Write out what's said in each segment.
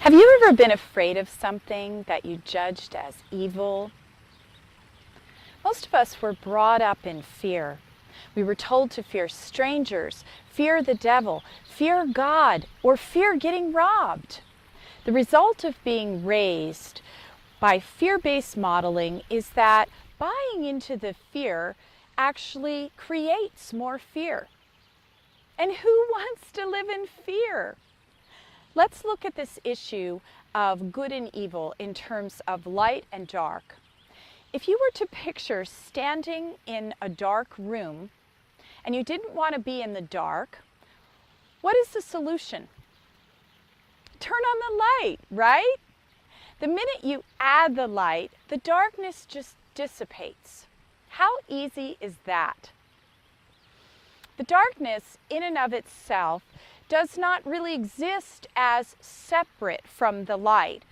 Have you ever been afraid of something that you judged as evil? Most of us were brought up in fear. We were told to fear strangers, fear the devil, fear God, or fear getting robbed. The result of being raised by fear-based modeling is that buying into the fear actually creates more fear. And who wants to live in fear? Let's look at this issue of good and evil in terms of light and dark. If you were to picture standing in a dark room and you didn't want to be in the dark, what is the solution? Turn on the light, right? The minute you add the light, the darkness just dissipates. How easy is that? The darkness in and of itself does not really exist as separate from the light,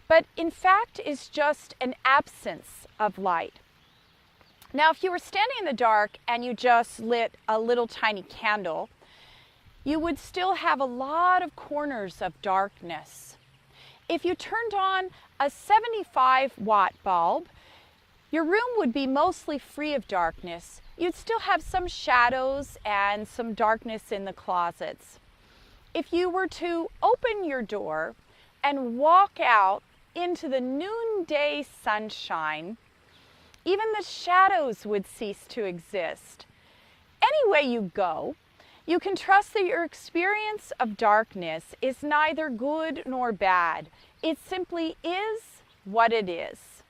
but in fact is just an absence of light. Now, if you were standing in the dark and you just lit a little tiny candle, you would still have a lot of corners of darkness. If you turned on a 75-watt bulb, your room would be mostly free of darkness. You'd still have some shadows and some darkness in the closets. If you were to open your door and walk out into the noonday sunshine, even the shadows would cease to exist. Anyway you go, you can trust that your experience of darkness is neither good nor bad. It simply is what it is.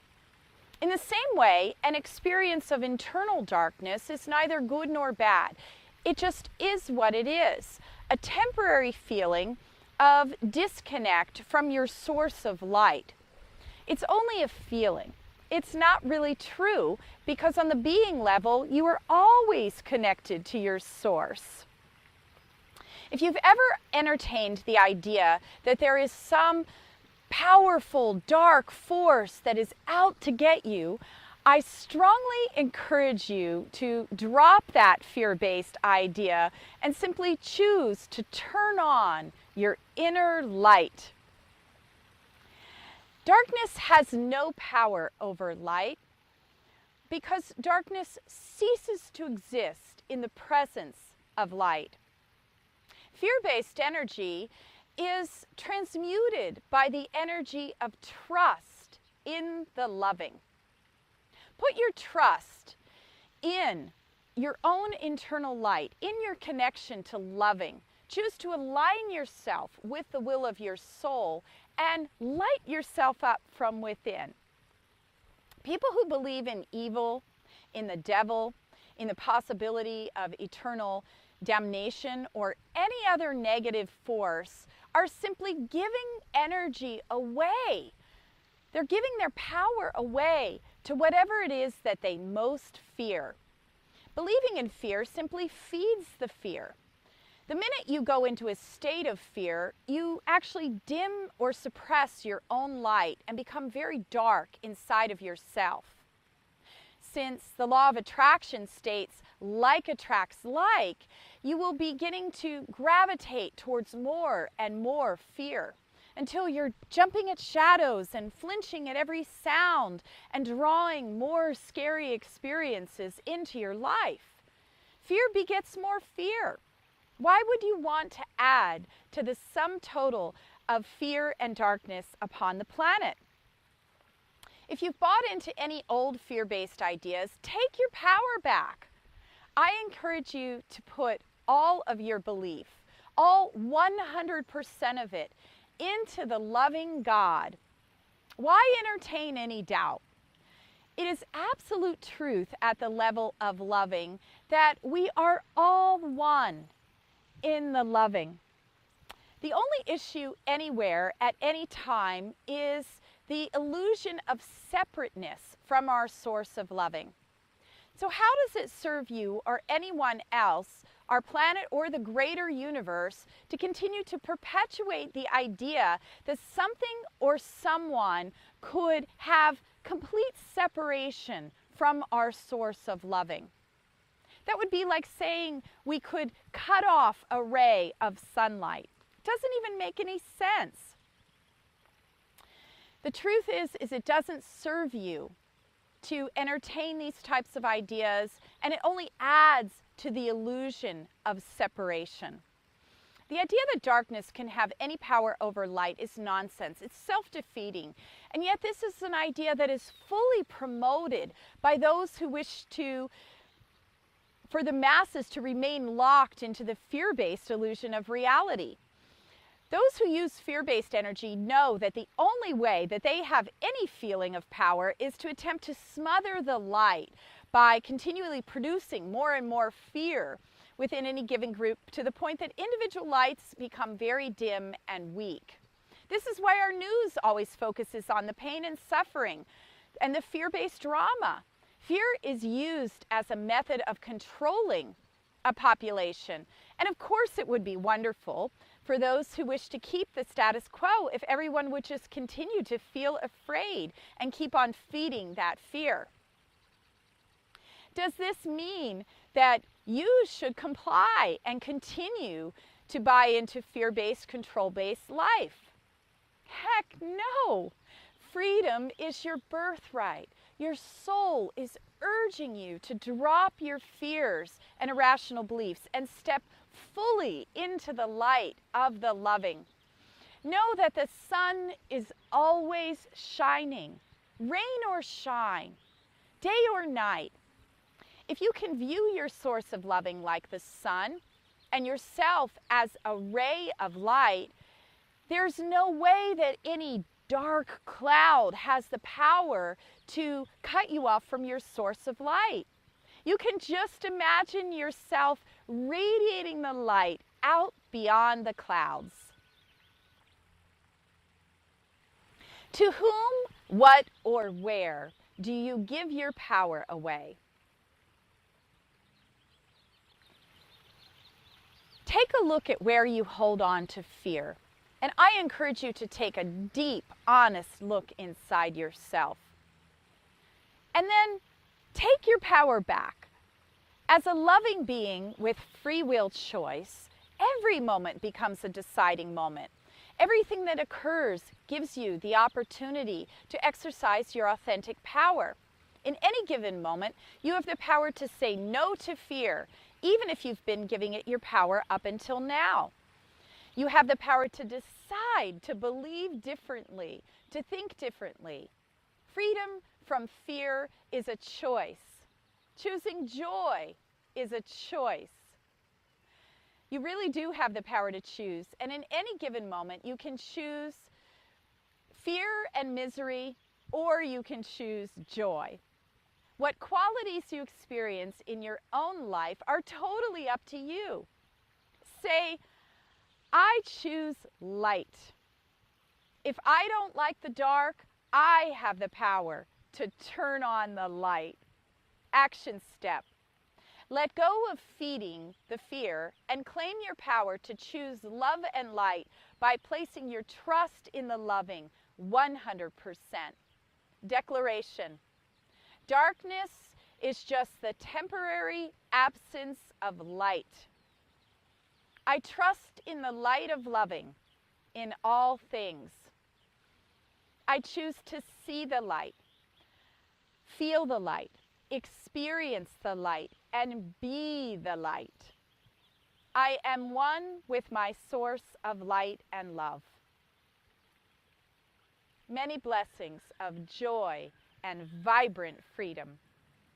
In the same way, an experience of internal darkness is neither good nor bad. It just is what it is. A temporary feeling of disconnect from your source of light. It's only a feeling. It's not really true because on the being level, you are always connected to your source. If you've ever entertained the idea that there is some powerful dark force that is out to get you, I strongly encourage you to drop that fear-based idea and simply choose to turn on your inner light. Darkness has no power over light because darkness ceases to exist in the presence of light. Fear-based energy is transmuted by the energy of trust in the loving. Put your trust in your own internal light, in your connection to loving. Choose to align yourself with the will of your soul and light yourself up from within. People who believe in evil, in the devil, in the possibility of eternal damnation or any other negative force are simply giving energy away. They're giving their power away to whatever it is that they most fear. Believing in fear simply feeds the fear. The minute you go into a state of fear, you actually dim or suppress your own light and become very dark inside of yourself. Since the law of attraction states like attracts like, you will be beginning to gravitate towards more and more fear, until you're jumping at shadows and flinching at every sound and drawing more scary experiences into your life. Fear begets more fear. Why would you want to add to the sum total of fear and darkness upon the planet? If you've bought into any old fear-based ideas, take your power back. I encourage you to put all of your belief, all 100% of it, into the loving God. Why entertain any doubt? It is absolute truth at the level of loving that we are all one in the loving. The only issue anywhere at any time is the illusion of separateness from our source of loving. So how does it serve you or anyone else, our planet or the greater universe, to continue to perpetuate the idea that something or someone could have complete separation from our source of loving? That would be like saying we could cut off a ray of sunlight. It doesn't even make any sense. The truth is it doesn't serve you to entertain these types of ideas, and it only adds to the illusion of separation. The idea that darkness can have any power over light is nonsense. It's self-defeating. And yet this is an idea that is fully promoted by those who wish for the masses to remain locked into the fear-based illusion of reality. Those who use fear-based energy know that the only way that they have any feeling of power is to attempt to smother the light by continually producing more and more fear within any given group, to the point that individual lights become very dim and weak. This is why our news always focuses on the pain and suffering and the fear-based drama. Fear is used as a method of controlling a population. And of course it would be wonderful for those who wish to keep the status quo if everyone would just continue to feel afraid and keep on feeding that fear. Does this mean that you should comply and continue to buy into fear-based, control-based life? Heck no! Freedom is your birthright. Your soul is urging you to drop your fears and irrational beliefs and step fully into the light of the loving. Know that the sun is always shining, rain or shine, day or night. If you can view your source of loving like the sun and yourself as a ray of light, there's no way that any dark cloud has the power to cut you off from your source of light. You can just imagine yourself radiating the light out beyond the clouds. To whom, what, or where do you give your power away? Take a look at where you hold on to fear. And I encourage you to take a deep, honest look inside yourself. And then take your power back. As a loving being with free will choice, every moment becomes a deciding moment. Everything that occurs gives you the opportunity to exercise your authentic power. In any given moment, you have the power to say no to fear, even if you've been giving it your power up until now. You have the power to decide to believe differently, to think differently. Freedom from fear is a choice. Choosing joy is a choice. You really do have the power to choose, and in any given moment you can choose fear and misery, or you can choose joy. What qualities you experience in your own life are totally up to you. Say, I choose light. If I don't like the dark, I have the power to turn on the light. Action step. Let go of feeding the fear and claim your power to choose love and light by placing your trust in the loving 100%. Declaration. Darkness is just the temporary absence of light. I trust in the light of loving in all things. I choose to see the light, feel the light, experience the light, and be the light. I am one with my source of light and love. Many blessings of joy and vibrant freedom.